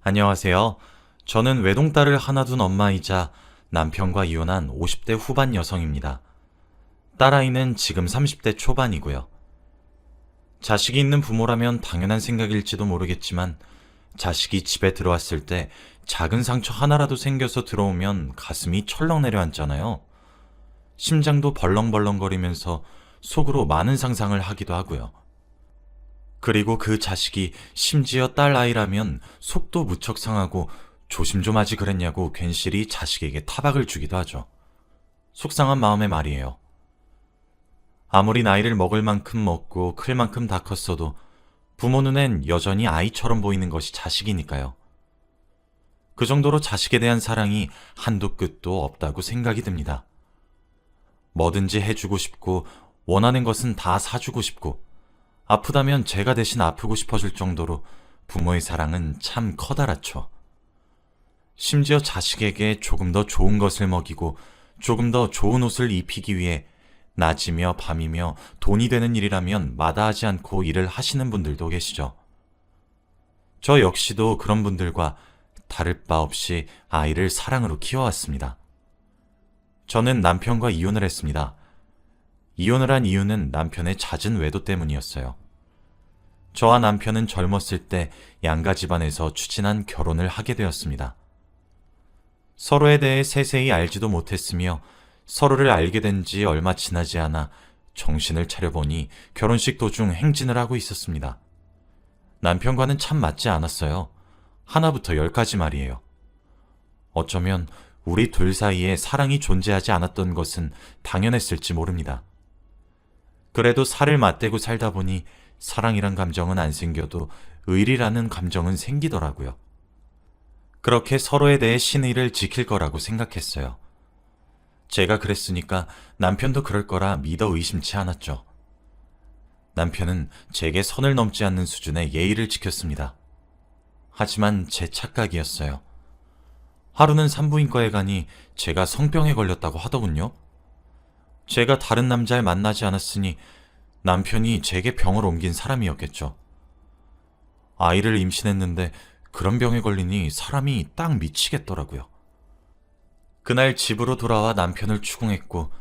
안녕하세요. 저는 외동딸을 하나 둔 엄마이자 남편과 이혼한 50대 후반 여성입니다. 딸아이는 지금 30대 초반이고요. 자식이 있는 부모라면 당연한 생각일지도 모르겠지만 자식이 집에 들어왔을 때 작은 상처 하나라도 생겨서 들어오면 가슴이 철렁 내려앉잖아요. 심장도 벌렁벌렁거리면서 속으로 많은 상상을 하기도 하고요. 그리고 그 자식이 심지어 딸 아이라면 속도 무척 상하고 조심 좀 하지 그랬냐고 괜시리 자식에게 타박을 주기도 하죠. 속상한 마음의 말이에요. 아무리 나이를 먹을 만큼 먹고 클 만큼 다 컸어도 부모 눈엔 여전히 아이처럼 보이는 것이 자식이니까요. 그 정도로 자식에 대한 사랑이 한도 끝도 없다고 생각이 듭니다. 뭐든지 해주고 싶고 원하는 것은 다 사주고 싶고 아프다면 제가 대신 아프고 싶어질 정도로 부모의 사랑은 참 커다랗죠. 심지어 자식에게 조금 더 좋은 것을 먹이고 조금 더 좋은 옷을 입히기 위해 낮이며 밤이며 돈이 되는 일이라면 마다하지 않고 일을 하시는 분들도 계시죠. 저 역시도 그런 분들과 다를 바 없이 아이를 사랑으로 키워왔습니다. 저는 남편과 이혼을 했습니다. 이혼을 한 이유는 남편의 잦은 외도 때문이었어요. 저와 남편은 젊었을 때 양가 집안에서 추진한 결혼을 하게 되었습니다. 서로에 대해 세세히 알지도 못했으며 서로를 알게 된 지 얼마 지나지 않아 정신을 차려보니 결혼식 도중 행진을 하고 있었습니다. 남편과는 참 맞지 않았어요. 하나부터 열까지 말이에요. 어쩌면 우리 둘 사이에 사랑이 존재하지 않았던 것은 당연했을지 모릅니다. 그래도 살을 맞대고 살다 보니 사랑이란 감정은 안 생겨도 의리라는 감정은 생기더라고요. 그렇게 서로에 대해 신의를 지킬 거라고 생각했어요. 제가 그랬으니까 남편도 그럴 거라 믿어 의심치 않았죠. 남편은 제게 선을 넘지 않는 수준의 예의를 지켰습니다. 하지만 제 착각이었어요. 하루는 산부인과에 가니 제가 성병에 걸렸다고 하더군요. 제가 다른 남자를 만나지 않았으니 남편이 제게 병을 옮긴 사람이었겠죠. 아이를 임신했는데 그런 병에 걸리니 사람이 딱 미치겠더라고요. 그날 집으로 돌아와 남편을 추궁했고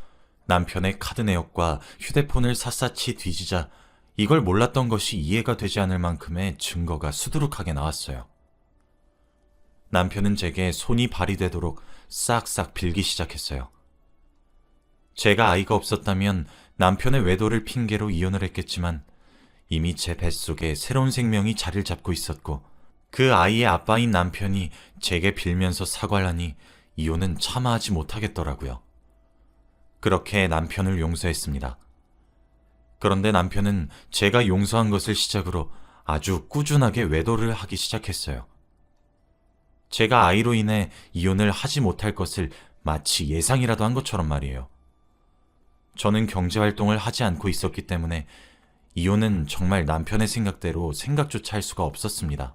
남편의 카드 내역과 휴대폰을 샅샅이 뒤지자 이걸 몰랐던 것이 이해가 되지 않을 만큼의 증거가 수두룩하게 나왔어요. 남편은 제게 손이 발휘되도록 싹싹 빌기 시작했어요. 제가 아이가 없었다면 남편의 외도를 핑계로 이혼을 했겠지만 이미 제 뱃속에 새로운 생명이 자리를 잡고 있었고 그 아이의 아빠인 남편이 제게 빌면서 사과를 하니 이혼은 참아하지 못하겠더라고요. 그렇게 남편을 용서했습니다. 그런데 남편은 제가 용서한 것을 시작으로 아주 꾸준하게 외도를 하기 시작했어요. 제가 아이로 인해 이혼을 하지 못할 것을 마치 예상이라도 한 것처럼 말이에요. 저는 경제활동을 하지 않고 있었기 때문에 이혼은 정말 남편의 생각대로 생각조차 할 수가 없었습니다.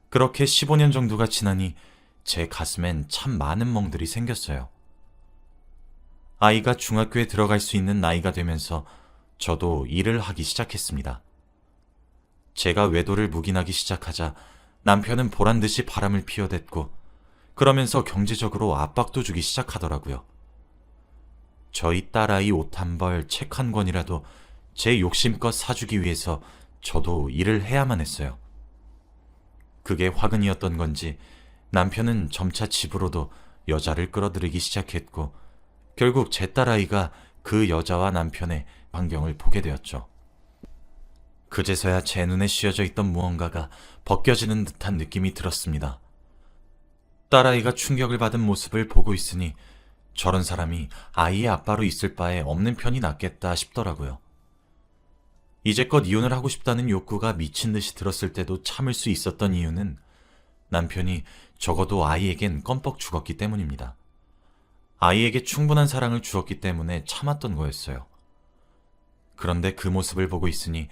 그렇게 15년 정도가 지나니 제 가슴엔 참 많은 멍들이 생겼어요. 아이가 중학교에 들어갈 수 있는 나이가 되면서 저도 일을 하기 시작했습니다. 제가 외도를 묵인하기 시작하자 남편은 보란듯이 바람을 피워댔고 그러면서 경제적으로 압박도 주기 시작하더라고요. 저희 딸아이 옷 한 벌, 책 한 권이라도 제 욕심껏 사주기 위해서 저도 일을 해야만 했어요. 그게 화근이었던 건지 남편은 점차 집으로도 여자를 끌어들이기 시작했고 결국 제 딸아이가 그 여자와 남편의 광경을 보게 되었죠. 그제서야 제 눈에 씌어져 있던 무언가가 벗겨지는 듯한 느낌이 들었습니다. 딸아이가 충격을 받은 모습을 보고 있으니 저런 사람이 아이의 아빠로 있을 바에 없는 편이 낫겠다 싶더라고요. 이제껏 이혼을 하고 싶다는 욕구가 미친 듯이 들었을 때도 참을 수 있었던 이유는 남편이 적어도 아이에겐 껌뻑 죽었기 때문입니다. 아이에게 충분한 사랑을 주었기 때문에 참았던 거였어요. 그런데 그 모습을 보고 있으니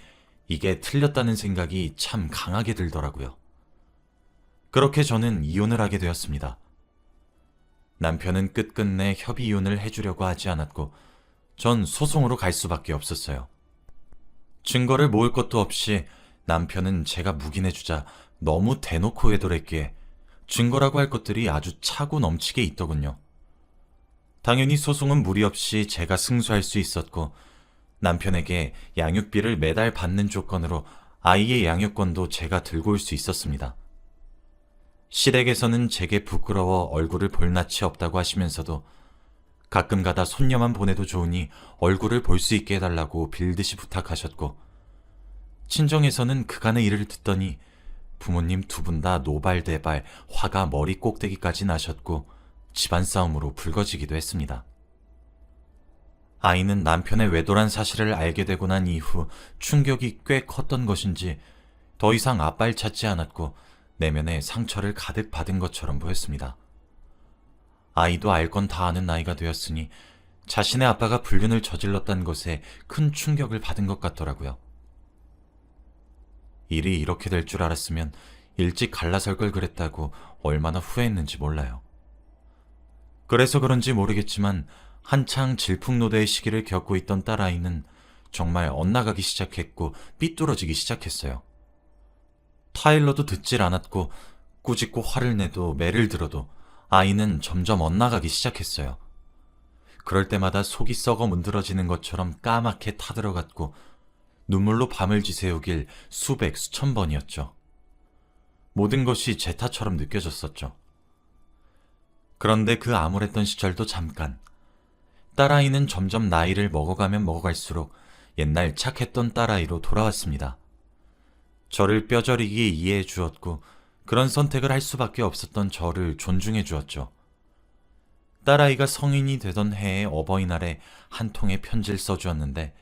이게 틀렸다는 생각이 참 강하게 들더라고요. 그렇게 저는 이혼을 하게 되었습니다. 남편은 끝끝내 협의 이혼을 해주려고 하지 않았고 전 소송으로 갈 수밖에 없었어요. 증거를 모을 것도 없이 남편은 제가 묵인해주자 너무 대놓고 외도랬기에 증거라고 할 것들이 아주 차고 넘치게 있더군요. 당연히 소송은 무리 없이 제가 승소할 수 있었고 남편에게 양육비를 매달 받는 조건으로 아이의 양육권도 제가 들고 올 수 있었습니다. 시댁에서는 제게 부끄러워 얼굴을 볼 낯이 없다고 하시면서도 가끔 가다 손녀만 보내도 좋으니 얼굴을 볼 수 있게 해달라고 빌듯이 부탁하셨고, 친정에서는 그간의 일을 듣더니 부모님 두 분 다 노발대발 화가 머리 꼭대기까지 나셨고 집안 싸움으로 불거지기도 했습니다. 아이는 남편의 외도란 사실을 알게 되고 난 이후 충격이 꽤 컸던 것인지 더 이상 아빠를 찾지 않았고 내면에 상처를 가득 받은 것처럼 보였습니다. 아이도 알 건 다 아는 나이가 되었으니 자신의 아빠가 불륜을 저질렀다는 것에 큰 충격을 받은 것 같더라고요. 일이 이렇게 될 줄 알았으면 일찍 갈라설 걸 그랬다고 얼마나 후회했는지 몰라요. 그래서 그런지 모르겠지만 한창 질풍노도의 시기를 겪고 있던 딸아이는 정말 엇나가기 시작했고 삐뚤어지기 시작했어요. 타일러도 듣질 않았고 꾸짖고 화를 내도 매를 들어도 아이는 점점 엇나가기 시작했어요. 그럴 때마다 속이 썩어 문드러지는 것처럼 까맣게 타들어갔고 눈물로 밤을 지새우길 수백 수천 번이었죠. 모든 것이 제 탓처럼 느껴졌었죠. 그런데 그 암울했던 시절도 잠깐. 딸아이는 점점 나이를 먹어가면 먹어갈수록 옛날 착했던 딸아이로 돌아왔습니다. 저를 뼈저리게 이해해 주었고 그런 선택을 할 수밖에 없었던 저를 존중해 주었죠. 딸아이가 성인이 되던 해의 어버이날에 한 통의 편지를 써주었는데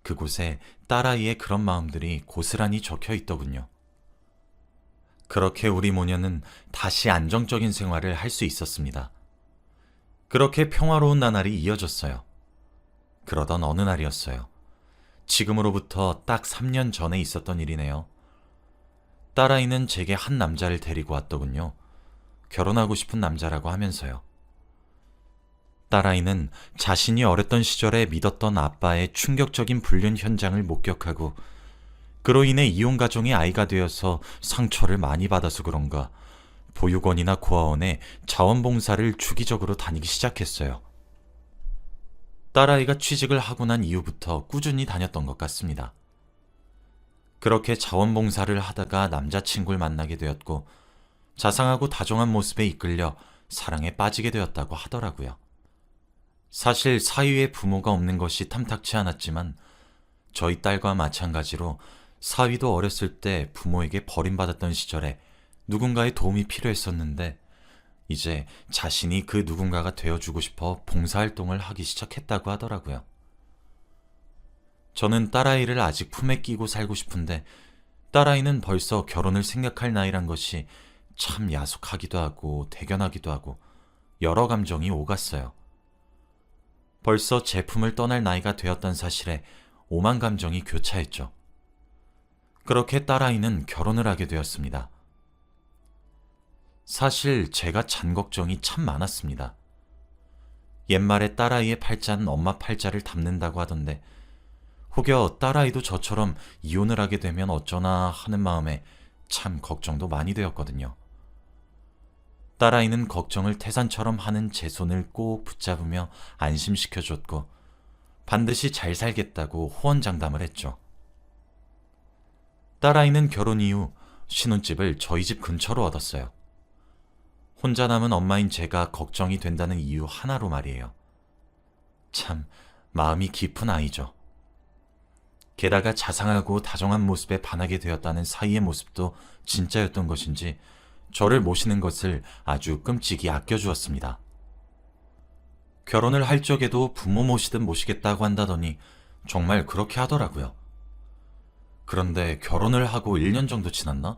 그곳에 딸아이의 그런 마음들이 고스란히 적혀 있더군요. 그렇게 우리 모녀는 다시 안정적인 생활을 할 수 있었습니다. 그렇게 평화로운 나날이 이어졌어요. 그러던 어느 날이었어요. 지금으로부터 딱 3년 전에 있었던 일이네요. 딸아이는 제게 한 남자를 데리고 왔더군요. 결혼하고 싶은 남자라고 하면서요. 딸아이는 자신이 어렸던 시절에 믿었던 아빠의 충격적인 불륜 현장을 목격하고 그로 인해 이혼 가정의 아이가 되어서 상처를 많이 받아서 그런가 보육원이나 고아원에 자원봉사를 주기적으로 다니기 시작했어요. 딸아이가 취직을 하고 난 이후부터 꾸준히 다녔던 것 같습니다. 그렇게 자원봉사를 하다가 남자친구를 만나게 되었고 자상하고 다정한 모습에 이끌려 사랑에 빠지게 되었다고 하더라고요. 사실 사위의 부모가 없는 것이 탐탁치 않았지만 저희 딸과 마찬가지로 사위도 어렸을 때 부모에게 버림받았던 시절에 누군가의 도움이 필요했었는데 이제 자신이 그 누군가가 되어주고 싶어 봉사활동을 하기 시작했다고 하더라고요. 저는 딸아이를 아직 품에 끼고 살고 싶은데 딸아이는 벌써 결혼을 생각할 나이란 것이 참 야속하기도 하고 대견하기도 하고 여러 감정이 오갔어요. 벌써 제 품을 떠날 나이가 되었던 사실에 오만 감정이 교차했죠. 그렇게 딸아이는 결혼을 하게 되었습니다. 사실 제가 잔 걱정이 참 많았습니다. 옛말에 딸아이의 팔자는 엄마 팔자를 닮는다고 하던데 혹여 딸아이도 저처럼 이혼을 하게 되면 어쩌나 하는 마음에 참 걱정도 많이 되었거든요. 딸아이는 걱정을 태산처럼 하는 제 손을 꼭 붙잡으며 안심시켜줬고 반드시 잘 살겠다고 호언장담을 했죠. 딸아이는 결혼 이후 신혼집을 저희 집 근처로 얻었어요. 혼자 남은 엄마인 제가 걱정이 된다는 이유 하나로 말이에요. 참 마음이 깊은 아이죠. 게다가 자상하고 다정한 모습에 반하게 되었다는 사이의 모습도 진짜였던 것인지 저를 모시는 것을 아주 끔찍이 아껴주었습니다. 결혼을 할 적에도 부모 모시듯 모시겠다고 한다더니 정말 그렇게 하더라고요. 그런데 결혼을 하고 1년 정도 지났나?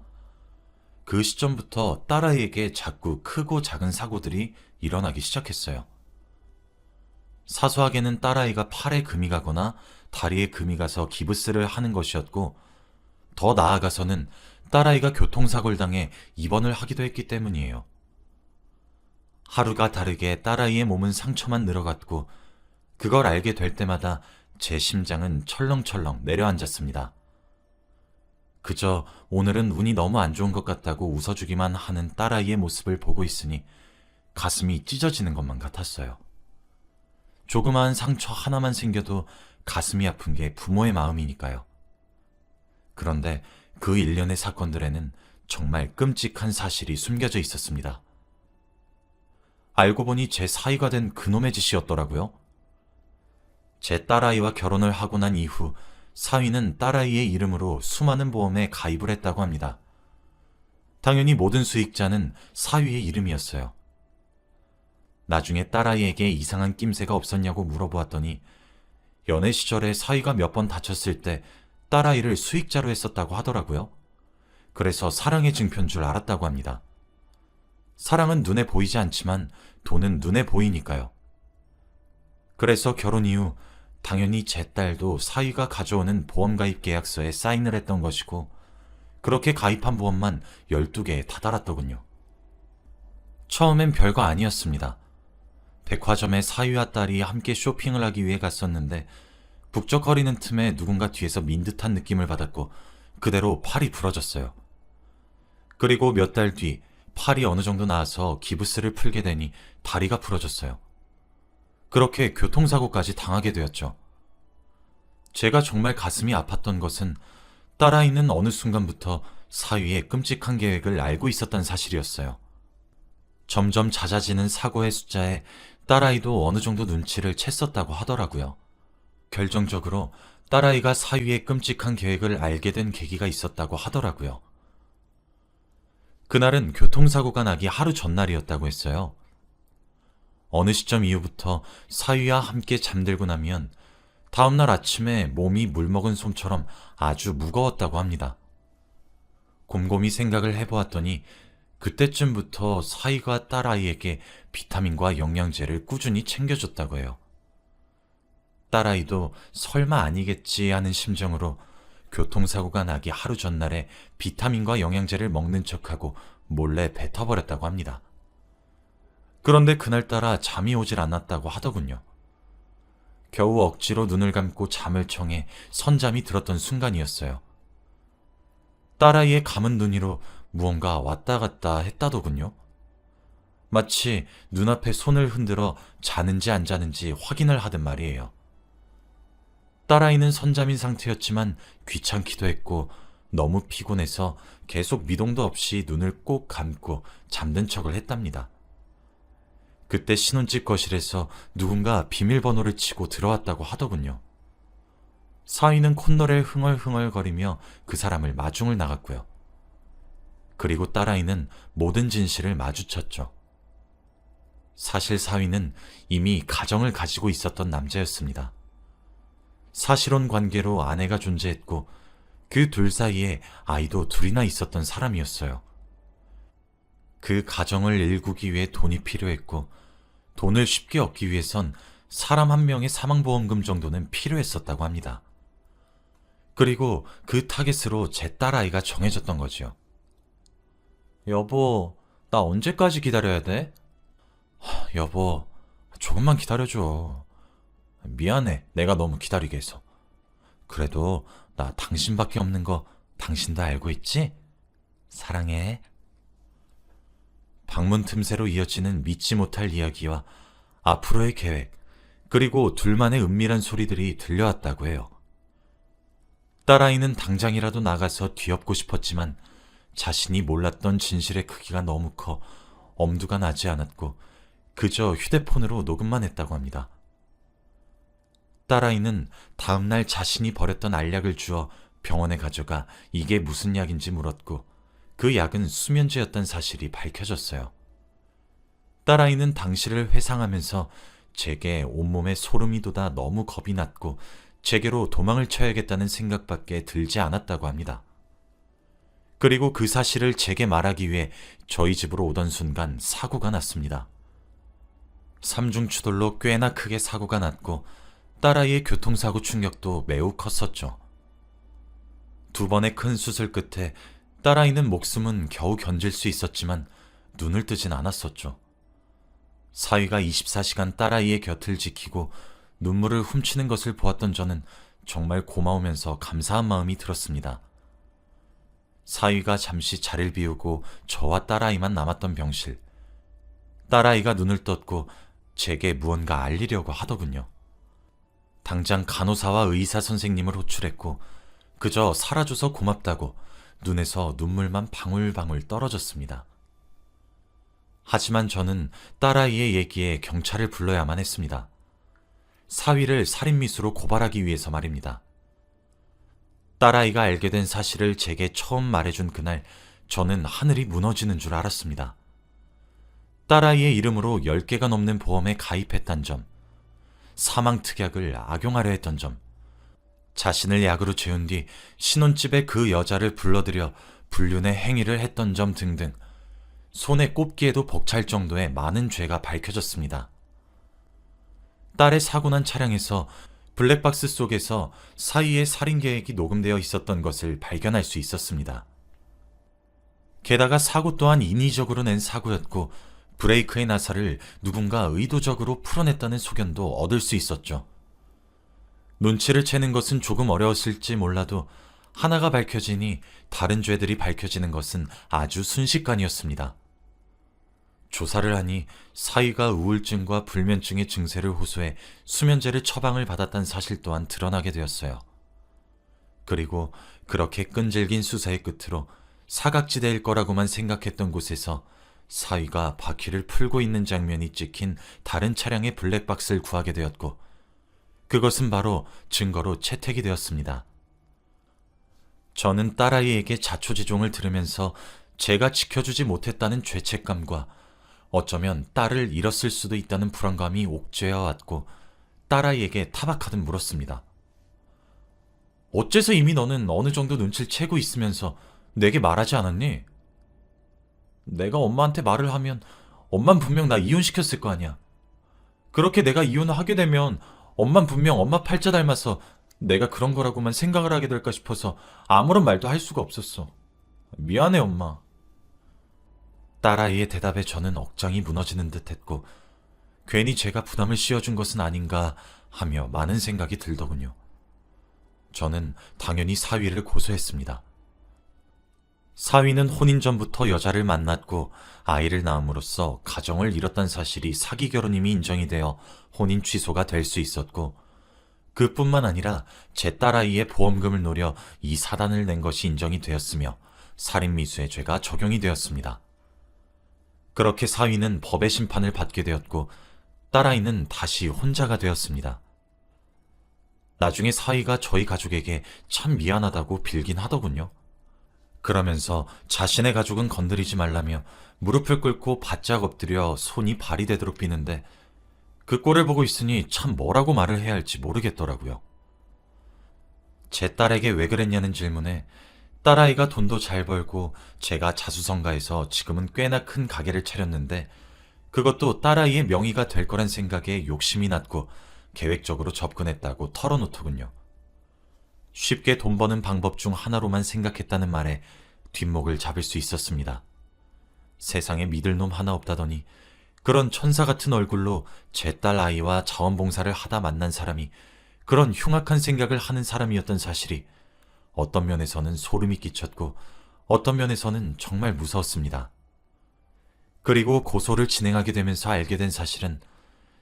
그 시점부터 딸아이에게 자꾸 크고 작은 사고들이 일어나기 시작했어요. 사소하게는 딸아이가 팔에 금이 가거나 다리에 금이 가서 기부스를 하는 것이었고 더 나아가서는 딸아이가 교통사고를 당해 입원을 하기도 했기 때문이에요. 하루가 다르게 딸아이의 몸은 상처만 늘어갔고 그걸 알게 될 때마다 제 심장은 철렁철렁 내려앉았습니다. 그저 오늘은 운이 너무 안 좋은 것 같다고 웃어주기만 하는 딸아이의 모습을 보고 있으니 가슴이 찢어지는 것만 같았어요. 조그마한 상처 하나만 생겨도 가슴이 아픈 게 부모의 마음이니까요. 그런데 그 일련의 사건들에는 정말 끔찍한 사실이 숨겨져 있었습니다. 알고 보니 제 사위가 된 그놈의 짓이었더라고요. 제 딸아이와 결혼을 하고 난 이후 사위는 딸아이의 이름으로 수많은 보험에 가입을 했다고 합니다. 당연히 모든 수익자는 사위의 이름이었어요. 나중에 딸아이에게 이상한 낌새가 없었냐고 물어보았더니 연애 시절에 사위가 몇 번 다쳤을 때 딸아이를 수익자로 했었다고 하더라고요. 그래서 사랑의 증표인 줄 알았다고 합니다. 사랑은 눈에 보이지 않지만 돈은 눈에 보이니까요. 그래서 결혼 이후 당연히 제 딸도 사위가 가져오는 보험가입 계약서에 사인을 했던 것이고 그렇게 가입한 보험만 12개에 다다랐더군요. 처음엔 별거 아니었습니다. 백화점에 사위와 딸이 함께 쇼핑을 하기 위해 갔었는데 북적거리는 틈에 누군가 뒤에서 민 듯한 느낌을 받았고 그대로 팔이 부러졌어요. 그리고 몇 달 뒤 팔이 어느 정도 나아서 기부스를 풀게 되니 다리가 부러졌어요. 그렇게 교통사고까지 당하게 되었죠. 제가 정말 가슴이 아팠던 것은 딸아이는 어느 순간부터 사위의 끔찍한 계획을 알고 있었던 사실이었어요. 점점 잦아지는 사고의 숫자에 딸아이도 어느 정도 눈치를 챘었다고 하더라고요. 결정적으로 딸아이가 사위의 끔찍한 계획을 알게 된 계기가 있었다고 하더라고요. 그날은 교통사고가 나기 하루 전날이었다고 했어요. 어느 시점 이후부터 사위와 함께 잠들고 나면 다음날 아침에 몸이 물먹은 솜처럼 아주 무거웠다고 합니다. 곰곰이 생각을 해보았더니 그때쯤부터 사위가 딸아이에게 비타민과 영양제를 꾸준히 챙겨줬다고 해요. 딸아이도 설마 아니겠지 하는 심정으로 교통사고가 나기 하루 전날에 비타민과 영양제를 먹는 척하고 몰래 뱉어버렸다고 합니다. 그런데 그날따라 잠이 오질 않았다고 하더군요. 겨우 억지로 눈을 감고 잠을 청해 선잠이 들었던 순간이었어요. 딸아이의 감은 눈으로 무언가 왔다 갔다 했다더군요. 마치 눈앞에 손을 흔들어 자는지 안 자는지 확인을 하듯 말이에요. 딸아이는 선잠인 상태였지만 귀찮기도 했고 너무 피곤해서 계속 미동도 없이 눈을 꼭 감고 잠든 척을 했답니다. 그때 신혼집 거실에서 누군가 비밀번호를 치고 들어왔다고 하더군요. 사위는 콧노래를 흥얼흥얼거리며 그 사람을 마중을 나갔고요. 그리고 딸아이는 모든 진실을 마주쳤죠. 사실 사위는 이미 가정을 가지고 있었던 남자였습니다. 사실혼 관계로 아내가 존재했고 그 둘 사이에 아이도 둘이나 있었던 사람이었어요. 그 가정을 일구기 위해 돈이 필요했고 돈을 쉽게 얻기 위해선 사람 한 명의 사망보험금 정도는 필요했었다고 합니다. 그리고 그 타겟으로 제 딸아이가 정해졌던 거지요. 여보, 나 언제까지 기다려야 돼? 여보, 조금만 기다려줘. 미안해, 내가 너무 기다리게 해서. 그래도 나 당신밖에 없는 거 당신도 알고 있지? 사랑해. 방문 틈새로 이어지는 믿지 못할 이야기와 앞으로의 계획, 그리고 둘만의 은밀한 소리들이 들려왔다고 해요. 딸아이는 당장이라도 나가서 뒤엎고 싶었지만 자신이 몰랐던 진실의 크기가 너무 커 엄두가 나지 않았고 그저 휴대폰으로 녹음만 했다고 합니다. 딸아이는 다음날 자신이 버렸던 알약을 주어 병원에 가져가 이게 무슨 약인지 물었고 그 약은 수면제였던 사실이 밝혀졌어요. 딸아이는 당시를 회상하면서 제게 온몸에 소름이 돋아 너무 겁이 났고 제게로 도망을 쳐야겠다는 생각밖에 들지 않았다고 합니다. 그리고 그 사실을 제게 말하기 위해 저희 집으로 오던 순간 사고가 났습니다. 삼중추돌로 꽤나 크게 사고가 났고 딸아이의 교통사고 충격도 매우 컸었죠. 2번의 큰 수술 끝에 딸아이는 목숨은 겨우 견딜 수 있었지만 눈을 뜨진 않았었죠. 사위가 24시간 딸아이의 곁을 지키고 눈물을 훔치는 것을 보았던 저는 정말 고마우면서 감사한 마음이 들었습니다. 사위가 잠시 자리를 비우고 저와 딸아이만 남았던 병실. 딸아이가 눈을 떴고 제게 무언가 알리려고 하더군요. 당장 간호사와 의사 선생님을 호출했고 그저 살아줘서 고맙다고 눈에서 눈물만 방울방울 떨어졌습니다. 하지만 저는 딸아이의 얘기에 경찰을 불러야만 했습니다. 사위를 살인미수로 고발하기 위해서 말입니다. 딸아이가 알게 된 사실을 제게 처음 말해준 그날 저는 하늘이 무너지는 줄 알았습니다. 딸아이의 이름으로 10개가 넘는 보험에 가입했단 점, 사망특약을 악용하려 했던 점, 자신을 약으로 재운 뒤 신혼집에 그 여자를 불러들여 불륜의 행위를 했던 점 등등 손에 꼽기에도 벅찰 정도의 많은 죄가 밝혀졌습니다. 딸의 사고난 차량에서 블랙박스 속에서 사위의 살인 계획이 녹음되어 있었던 것을 발견할 수 있었습니다. 게다가 사고 또한 인위적으로 낸 사고였고 브레이크의 나사를 누군가 의도적으로 풀어냈다는 소견도 얻을 수 있었죠. 눈치를 채는 것은 조금 어려웠을지 몰라도 하나가 밝혀지니 다른 죄들이 밝혀지는 것은 아주 순식간이었습니다. 조사를 하니 사위가 우울증과 불면증의 증세를 호소해 수면제를 처방을 받았다는 사실 또한 드러나게 되었어요. 그리고 그렇게 끈질긴 수사의 끝으로 사각지대일 거라고만 생각했던 곳에서 사위가 바퀴를 풀고 있는 장면이 찍힌 다른 차량의 블랙박스를 구하게 되었고 그것은 바로 증거로 채택이 되었습니다. 저는 딸아이에게 자초지종을 들으면서 제가 지켜주지 못했다는 죄책감과 어쩌면 딸을 잃었을 수도 있다는 불안감이 옥죄어 왔고 딸아이에게 타박하듯 물었습니다. 어째서 이미 너는 어느 정도 눈치를 채고 있으면서 내게 말하지 않았니? 내가 엄마한테 말을 하면 엄만 분명 나 이혼시켰을 거 아니야. 그렇게 내가 이혼을 하게 되면 엄만 분명 엄마 팔자 닮아서 내가 그런 거라고만 생각을 하게 될까 싶어서 아무런 말도 할 수가 없었어. 미안해 엄마. 딸아이의 대답에 저는 억장이 무너지는 듯 했고 괜히 제가 부담을 씌워준 것은 아닌가 하며 많은 생각이 들더군요. 저는 당연히 사위를 고소했습니다. 사위는 혼인 전부터 여자를 만났고 아이를 낳음으로써 가정을 이뤘다는 사실이 사기 결혼임이 인정이 되어 혼인 취소가 될 수 있었고 그뿐만 아니라 제 딸아이의 보험금을 노려 이 사단을 낸 것이 인정이 되었으며 살인미수의 죄가 적용이 되었습니다. 그렇게 사위는 법의 심판을 받게 되었고 딸아이는 다시 혼자가 되었습니다. 나중에 사위가 저희 가족에게 참 미안하다고 빌긴 하더군요. 그러면서 자신의 가족은 건드리지 말라며 무릎을 꿇고 바짝 엎드려 손이 발이 되도록 비는데 그 꼴을 보고 있으니 참 뭐라고 말을 해야 할지 모르겠더라고요. 제 딸에게 왜 그랬냐는 질문에 딸아이가 돈도 잘 벌고 제가 자수성가해서 지금은 꽤나 큰 가게를 차렸는데 그것도 딸아이의 명의가 될 거란 생각에 욕심이 났고 계획적으로 접근했다고 털어놓더군요. 쉽게 돈 버는 방법 중 하나로만 생각했다는 말에 뒷목을 잡을 수 있었습니다. 세상에 믿을 놈 하나 없다더니 그런 천사 같은 얼굴로 제 딸 아이와 자원봉사를 하다 만난 사람이 그런 흉악한 생각을 하는 사람이었던 사실이 어떤 면에서는 소름이 끼쳤고 어떤 면에서는 정말 무서웠습니다. 그리고 고소를 진행하게 되면서 알게 된 사실은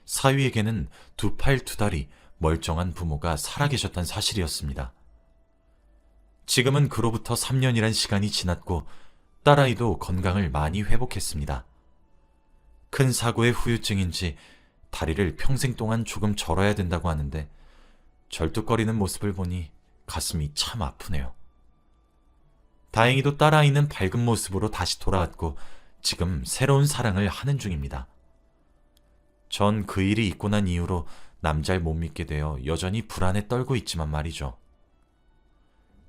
사위에게는 두 팔 두 다리 멀쩡한 부모가 살아계셨던 사실이었습니다. 지금은 그로부터 3년이란 시간이 지났고 딸아이도 건강을 많이 회복했습니다. 큰 사고의 후유증인지 다리를 평생 동안 조금 절어야 된다고 하는데 절뚝거리는 모습을 보니 가슴이 참 아프네요. 다행히도 딸아이는 밝은 모습으로 다시 돌아왔고 지금 새로운 사랑을 하는 중입니다. 전 그 일이 있고 난 이후로 남잘 못 믿게 되어 여전히 불안에 떨고 있지만 말이죠.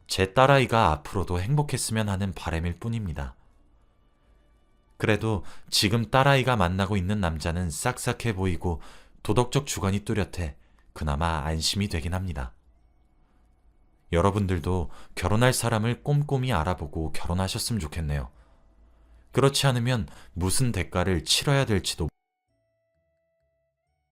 제 딸아이가 앞으로도 행복했으면 하는 바람일 뿐입니다. 그래도 지금 딸아이가 만나고 있는 남자는 싹싹해 보이고 도덕적 주관이 뚜렷해 그나마 안심이 되긴 합니다. 여러분들도 결혼할 사람을 꼼꼼히 알아보고 결혼하셨으면 좋겠네요. 그렇지 않으면 무슨 대가를 치러야 될지도